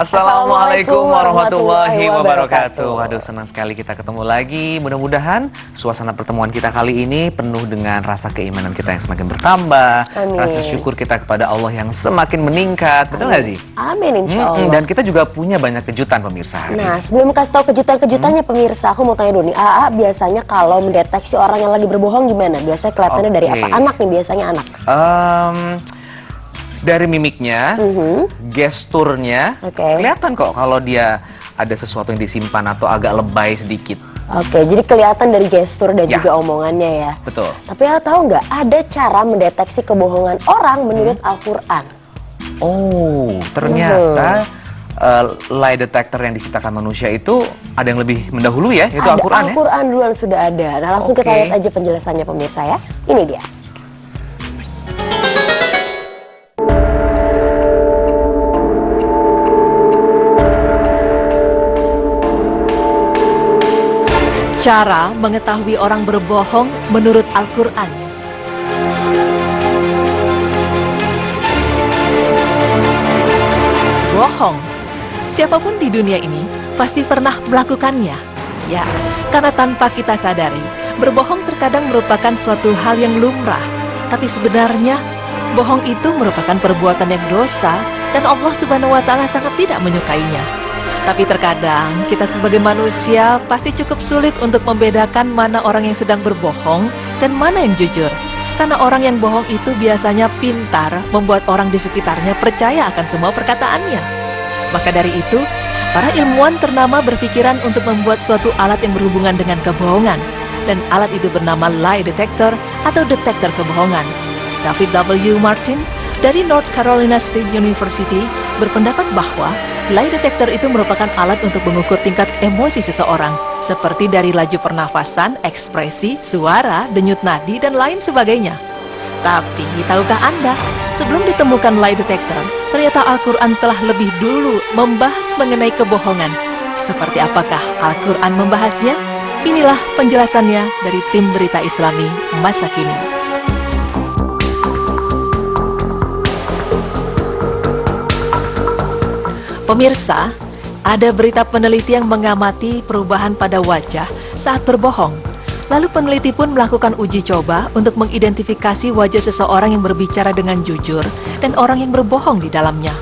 Assalamualaikum warahmatullahi wabarakatuh. Waduh, senang sekali kita ketemu lagi. Mudah-mudahan suasana pertemuan kita kali ini penuh dengan rasa keimanan kita yang semakin bertambah. Amin. Rasa syukur kita kepada Allah yang semakin meningkat. Betul nggak sih? Amin, insya Allah. Dan kita juga punya banyak kejutan pemirsa hari Nah, ini. sebelum kasih tahu kejutan-kejutannya pemirsa, aku mau tanya dulu nih, AA biasanya kalau mendeteksi orang yang lagi berbohong gimana? Biasanya kelihatannya dari apa? Anak nih, biasanya anak. Dari mimiknya, gesturnya, kelihatan kok kalau dia ada sesuatu yang disimpan atau agak lebay sedikit. Oke, jadi kelihatan dari gestur dan juga omongannya ya. Betul. Tapi AA tahu nggak, ada cara mendeteksi kebohongan orang menurut Al-Quran. Oh, ternyata lie detector yang diciptakan manusia itu ada yang lebih mendahulu ya, itu Al-Quran ya? Al-Quran duluan sudah ada. Nah, langsung kita lihat aja penjelasannya pemirsa ya. Ini dia. Cara mengetahui orang berbohong menurut Al-Quran. Bohong. Siapapun di dunia ini pasti pernah melakukannya. Ya, karena tanpa kita sadari, berbohong terkadang merupakan suatu hal yang lumrah. Tapi sebenarnya, bohong itu merupakan perbuatan yang dosa dan Allah Subhanahu wa Ta'ala sangat tidak menyukainya. Tapi terkadang kita sebagai manusia pasti cukup sulit untuk membedakan mana orang yang sedang berbohong dan mana yang jujur. Karena orang yang bohong itu biasanya pintar membuat orang di sekitarnya percaya akan semua perkataannya. Maka dari itu, para ilmuwan ternama berpikiran untuk membuat suatu alat yang berhubungan dengan kebohongan. Dan alat itu bernama lie detector atau detektor kebohongan. David W. Martin dari North Carolina State University berpendapat bahwa lie detector itu merupakan alat untuk mengukur tingkat emosi seseorang, seperti dari laju pernafasan, ekspresi, suara, denyut nadi, dan lain sebagainya. Tapi, tahukah Anda, sebelum ditemukan lie detector, ternyata Al-Quran telah lebih dulu membahas mengenai kebohongan. Seperti apakah Al-Quran membahasnya? Inilah penjelasannya dari tim Berita Islami Masa Kini. Pemirsa, ada berita peneliti yang mengamati perubahan pada wajah saat berbohong. Lalu peneliti pun melakukan uji coba untuk mengidentifikasi wajah seseorang yang berbicara dengan jujur dan orang yang berbohong di dalamnya.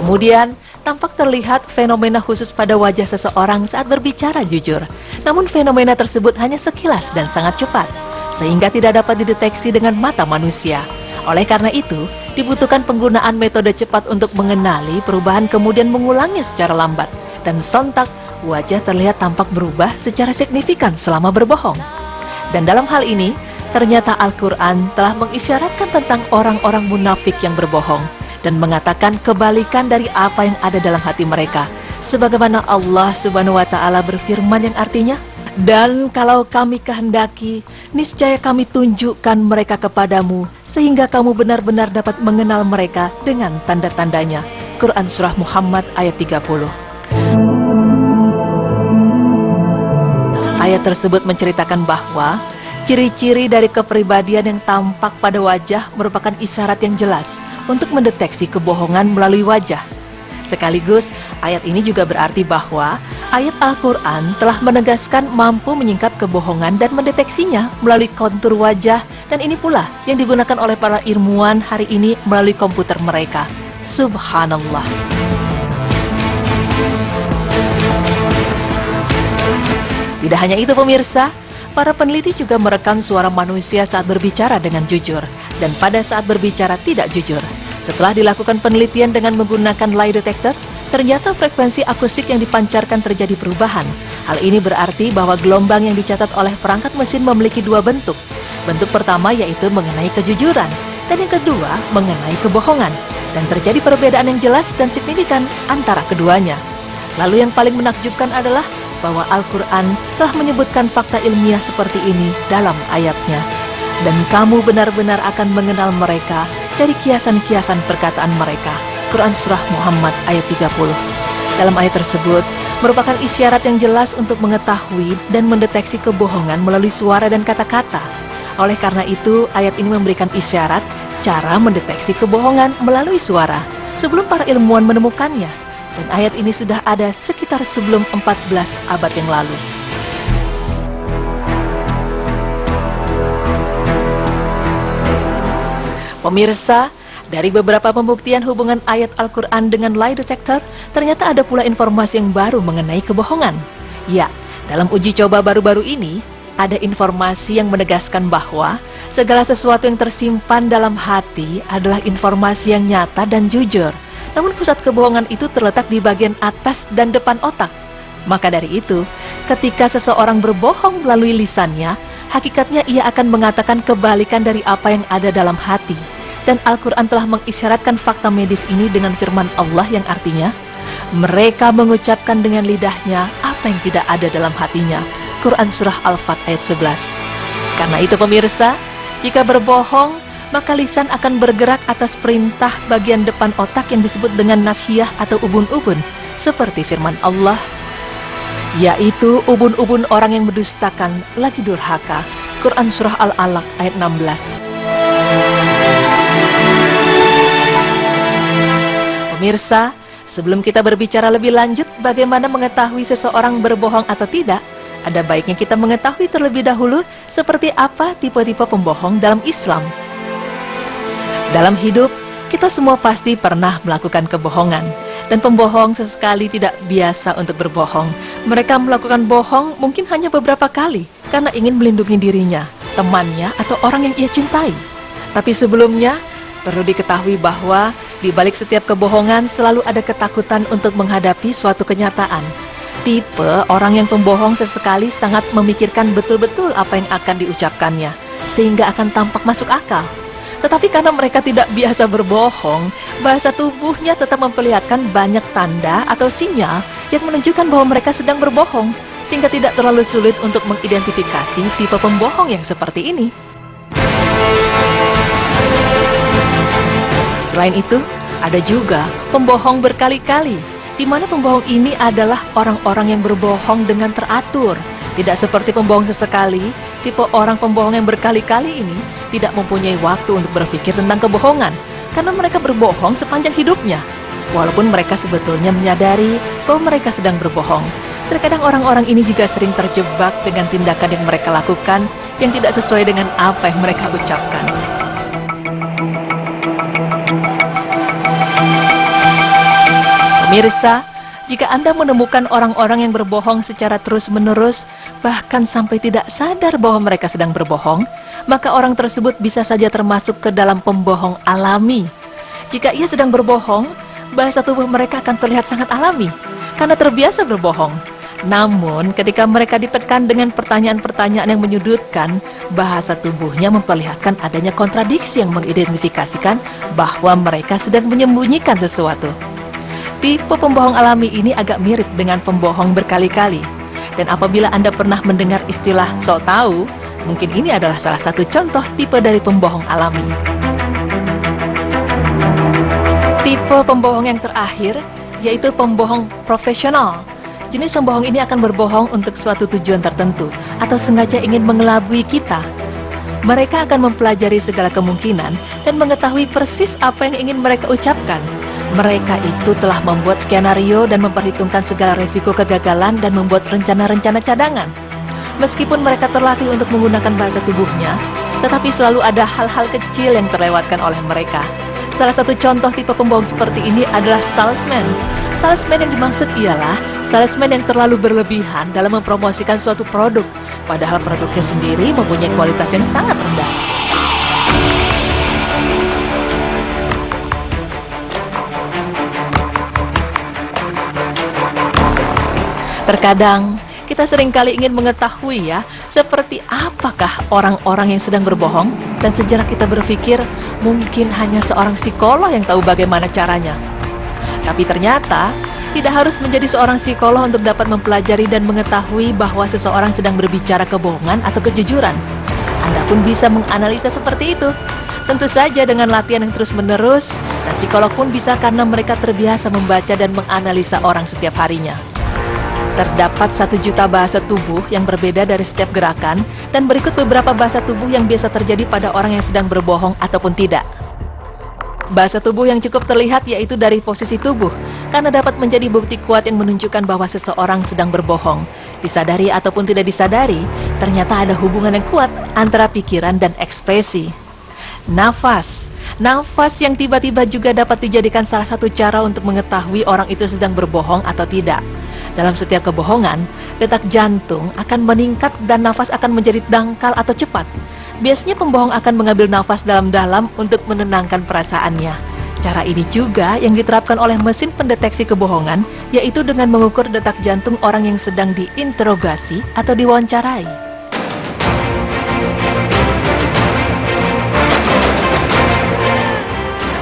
Kemudian, tampak terlihat fenomena khusus pada wajah seseorang saat berbicara jujur. Namun fenomena tersebut hanya sekilas dan sangat cepat, sehingga tidak dapat dideteksi dengan mata manusia. Oleh karena itu, dibutuhkan penggunaan metode cepat untuk mengenali perubahan kemudian mengulangnya secara lambat. Dan sontak, wajah terlihat tampak berubah secara signifikan selama berbohong. Dan dalam hal ini, ternyata Al-Quran telah mengisyaratkan tentang orang-orang munafik yang berbohong dan mengatakan kebalikan dari apa yang ada dalam hati mereka. Sebagaimana Allah Subhanahu wa Ta'ala berfirman yang artinya, "Dan kalau kami kehendaki, niscaya kami tunjukkan mereka kepadamu, sehingga kamu benar-benar dapat mengenal mereka dengan tanda-tandanya." Quran Surah Muhammad ayat 30. Ayat tersebut menceritakan bahwa ciri-ciri dari kepribadian yang tampak pada wajah merupakan isyarat yang jelas untuk mendeteksi kebohongan melalui wajah. Sekaligus, ayat ini juga berarti bahwa ayat Al-Quran telah menegaskan mampu menyingkap kebohongan dan mendeteksinya melalui kontur wajah, dan ini pula yang digunakan oleh para ilmuwan hari ini melalui komputer mereka. Subhanallah. Tidak hanya itu pemirsa, para peneliti juga merekam suara manusia saat berbicara dengan jujur dan pada saat berbicara tidak jujur. Setelah dilakukan penelitian dengan menggunakan lie detector, ternyata frekuensi akustik yang dipancarkan terjadi perubahan. Hal ini berarti bahwa gelombang yang dicatat oleh perangkat mesin memiliki dua bentuk. Bentuk pertama yaitu mengenai kejujuran, dan yang kedua mengenai kebohongan. Dan terjadi perbedaan yang jelas dan signifikan antara keduanya. Lalu yang paling menakjubkan adalah bahwa Al-Quran telah menyebutkan fakta ilmiah seperti ini dalam ayatnya. Dan kamu benar-benar akan mengenal mereka dari kiasan-kiasan perkataan mereka. Quran Surah Muhammad ayat 30. Dalam ayat tersebut merupakan isyarat yang jelas untuk mengetahui dan mendeteksi kebohongan melalui suara dan kata-kata. Oleh karena itu, ayat ini memberikan isyarat cara mendeteksi kebohongan melalui suara sebelum para ilmuwan menemukannya. Dan ayat ini sudah ada sekitar sebelum 14 abad yang lalu. Pemirsa, dari beberapa pembuktian hubungan ayat Al-Quran dengan lie detector, ternyata ada pula informasi yang baru mengenai kebohongan. Ya, dalam uji coba baru-baru ini, ada informasi yang menegaskan bahwa segala sesuatu yang tersimpan dalam hati adalah informasi yang nyata dan jujur. Namun pusat kebohongan itu terletak di bagian atas dan depan otak. Maka dari itu, ketika seseorang berbohong melalui lisannya, hakikatnya ia akan mengatakan kebalikan dari apa yang ada dalam hati. Dan Al-Quran telah mengisyaratkan fakta medis ini dengan firman Allah yang artinya, mereka mengucapkan dengan lidahnya apa yang tidak ada dalam hatinya. Quran Surah Al-Fat ayat 11. Karena itu pemirsa, jika berbohong, maka lisan akan bergerak atas perintah bagian depan otak yang disebut dengan nasyiyah atau ubun-ubun. Seperti firman Allah, yaitu ubun-ubun orang yang mendustakan lagi durhaka. Quran Surah Al-Alaq ayat 16. Pemirsa, sebelum kita berbicara lebih lanjut bagaimana mengetahui seseorang berbohong atau tidak, ada baiknya kita mengetahui terlebih dahulu seperti apa tipe-tipe pembohong dalam Islam. Dalam hidup, kita semua pasti pernah melakukan kebohongan. Dan pembohong sesekali tidak biasa untuk berbohong. Mereka melakukan bohong mungkin hanya beberapa kali karena ingin melindungi dirinya, temannya, atau orang yang ia cintai. Tapi sebelumnya, perlu diketahui bahwa di balik setiap kebohongan selalu ada ketakutan untuk menghadapi suatu kenyataan. Tipe orang yang pembohong sesekali sangat memikirkan betul-betul apa yang akan diucapkannya, sehingga akan tampak masuk akal. Tetapi karena mereka tidak biasa berbohong, bahasa tubuhnya tetap memperlihatkan banyak tanda atau sinyal yang menunjukkan bahwa mereka sedang berbohong, sehingga tidak terlalu sulit untuk mengidentifikasi tipe pembohong yang seperti ini. Selain itu, ada juga pembohong berkali-kali, di mana pembohong ini adalah orang-orang yang berbohong dengan teratur. Tidak seperti pembohong sesekali, tipe orang pembohong yang berkali-kali ini tidak mempunyai waktu untuk berpikir tentang kebohongan, karena mereka berbohong sepanjang hidupnya. Walaupun mereka sebetulnya menyadari bahwa mereka sedang berbohong, terkadang orang-orang ini juga sering terjebak dengan tindakan yang mereka lakukan yang tidak sesuai dengan apa yang mereka ucapkan. Pemirsa, jika Anda menemukan orang-orang yang berbohong secara terus-menerus, bahkan sampai tidak sadar bahwa mereka sedang berbohong, maka orang tersebut bisa saja termasuk ke dalam pembohong alami. Jika ia sedang berbohong, bahasa tubuh mereka akan terlihat sangat alami, karena terbiasa berbohong. Namun, ketika mereka ditekan dengan pertanyaan-pertanyaan yang menyudutkan, bahasa tubuhnya memperlihatkan adanya kontradiksi yang mengidentifikasikan bahwa mereka sedang menyembunyikan sesuatu. Tipe pembohong alami ini agak mirip dengan pembohong berkali-kali. Dan apabila Anda pernah mendengar istilah sok tahu, mungkin ini adalah salah satu contoh tipe dari pembohong alami. Tipe pembohong yang terakhir yaitu pembohong profesional. Jenis pembohong ini akan berbohong untuk suatu tujuan tertentu atau sengaja ingin mengelabui kita. Mereka akan mempelajari segala kemungkinan dan mengetahui persis apa yang ingin mereka ucapkan. Mereka itu telah membuat skenario dan memperhitungkan segala resiko kegagalan dan membuat rencana-rencana cadangan. Meskipun mereka terlatih untuk menggunakan bahasa tubuhnya, tetapi selalu ada hal-hal kecil yang terlewatkan oleh mereka. Salah satu contoh tipe pembohong seperti ini adalah salesman. Salesman yang dimaksud ialah salesman yang terlalu berlebihan dalam mempromosikan suatu produk, padahal produknya sendiri mempunyai kualitas yang sangat rendah. Terkadang, kita seringkali ingin mengetahui seperti apakah orang-orang yang sedang berbohong, dan sejenak kita berpikir mungkin hanya seorang psikolog yang tahu bagaimana caranya. Tapi ternyata, tidak harus menjadi seorang psikolog untuk dapat mempelajari dan mengetahui bahwa seseorang sedang berbicara kebohongan atau kejujuran. Anda pun bisa menganalisa seperti itu. Tentu saja dengan latihan yang terus-menerus, dan psikolog pun bisa karena mereka terbiasa membaca dan menganalisa orang setiap harinya. Terdapat 1 juta bahasa tubuh yang berbeda dari setiap gerakan, dan berikut beberapa bahasa tubuh yang biasa terjadi pada orang yang sedang berbohong ataupun tidak. Bahasa tubuh yang cukup terlihat yaitu dari posisi tubuh, karena dapat menjadi bukti kuat yang menunjukkan bahwa seseorang sedang berbohong. Disadari ataupun tidak disadari, ternyata ada hubungan yang kuat antara pikiran dan ekspresi. Nafas yang tiba-tiba juga dapat dijadikan salah satu cara untuk mengetahui orang itu sedang berbohong atau tidak. Dalam setiap kebohongan, detak jantung akan meningkat dan nafas akan menjadi dangkal atau cepat. Biasanya pembohong akan mengambil nafas dalam-dalam untuk menenangkan perasaannya. Cara ini juga yang diterapkan oleh mesin pendeteksi kebohongan, yaitu dengan mengukur detak jantung orang yang sedang diinterogasi atau diwawancarai.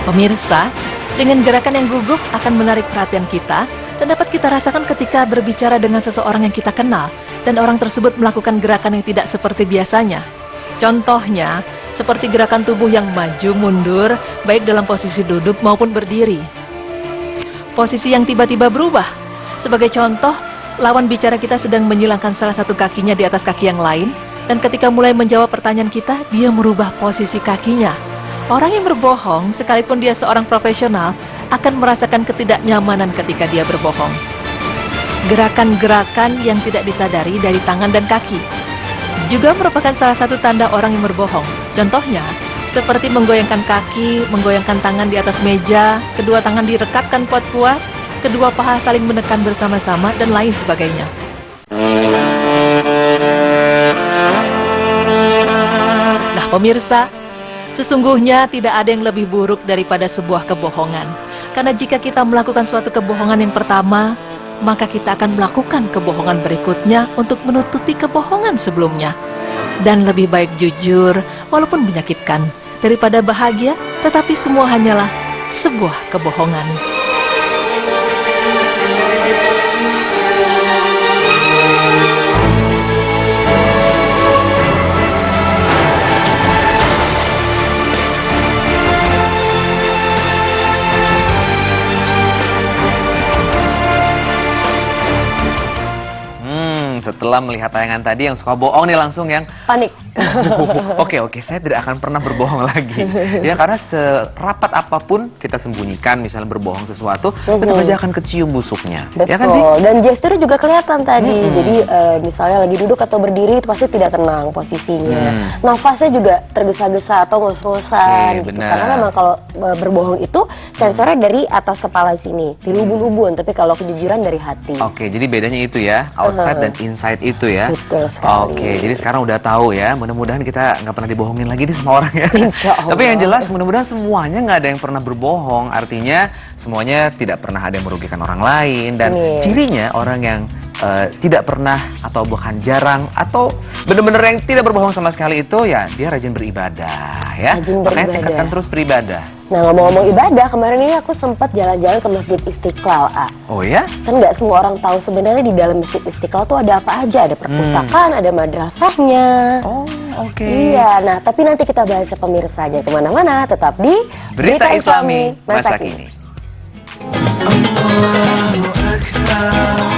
Pemirsa, dengan gerakan yang gugup akan menarik perhatian kita dan dapat kita rasakan ketika berbicara dengan seseorang yang kita kenal dan orang tersebut melakukan gerakan yang tidak seperti biasanya. Contohnya, seperti gerakan tubuh yang maju mundur, baik dalam posisi duduk maupun berdiri. Posisi yang tiba-tiba berubah. Sebagai contoh, lawan bicara kita sedang menyilangkan salah satu kakinya di atas kaki yang lain, dan ketika mulai menjawab pertanyaan kita, dia merubah posisi kakinya. Orang yang berbohong, sekalipun dia seorang profesional, akan merasakan ketidaknyamanan ketika dia berbohong. Gerakan-gerakan yang tidak disadari dari tangan dan kaki juga merupakan salah satu tanda orang yang berbohong. Contohnya, seperti menggoyangkan kaki, menggoyangkan tangan di atas meja, kedua tangan direkatkan kuat-kuat, kedua paha saling menekan bersama-sama, dan lain sebagainya. Nah, pemirsa, sesungguhnya tidak ada yang lebih buruk daripada sebuah kebohongan. Karena jika kita melakukan suatu kebohongan yang pertama, maka kita akan melakukan kebohongan berikutnya untuk menutupi kebohongan sebelumnya. Dan lebih baik jujur, walaupun menyakitkan, daripada bahagia, tetapi semua hanyalah sebuah kebohongan. Setelah melihat tayangan tadi yang suka bohong nih langsung yang Panik. Oke, saya tidak akan pernah berbohong lagi. Ya, karena serapat apapun kita sembunyikan, misalnya berbohong sesuatu, tetap aja akan kecium busuknya. Betul. Ya kan sih? Dan gesturnya juga kelihatan tadi. Jadi misalnya lagi duduk atau berdiri itu pasti tidak tenang posisinya. Nafasnya juga tergesa-gesa atau ngos-ngosan. Gitu. Karena memang kalau berbohong itu sensornya dari atas kepala sini, di ubun-ubun. Tapi kalau kejujuran dari hati. Oke, jadi bedanya itu ya, outside dan inside itu ya. Betul sekali. Oke, jadi sekarang udah tahu ya. Mudah-mudahan kita nggak pernah dibohongin lagi nih sama orang ya. Insya Allah. Tapi yang jelas mudah-mudahan semuanya nggak ada yang pernah berbohong. Artinya semuanya tidak pernah ada yang merugikan orang lain. Dan cirinya orang yang tidak pernah atau bahkan jarang atau benar-benar yang tidak berbohong sama sekali itu ya dia rajin beribadah ya. Makanya tingkatkan terus beribadah. Nah, ngomong-ngomong ibadah, kemarin ini aku sempat jalan-jalan ke Masjid Istiqlal, A. Oh ya? Kan nggak semua orang tahu sebenarnya di dalam Masjid Istiqlal tuh ada apa aja. Ada perpustakaan, ada madrasahnya. Oh, oke. Iya, nah tapi nanti kita bahas ya pemirsa aja kemana-mana. Tetap di Berita Islami Masa Kini. Allahu Akbar.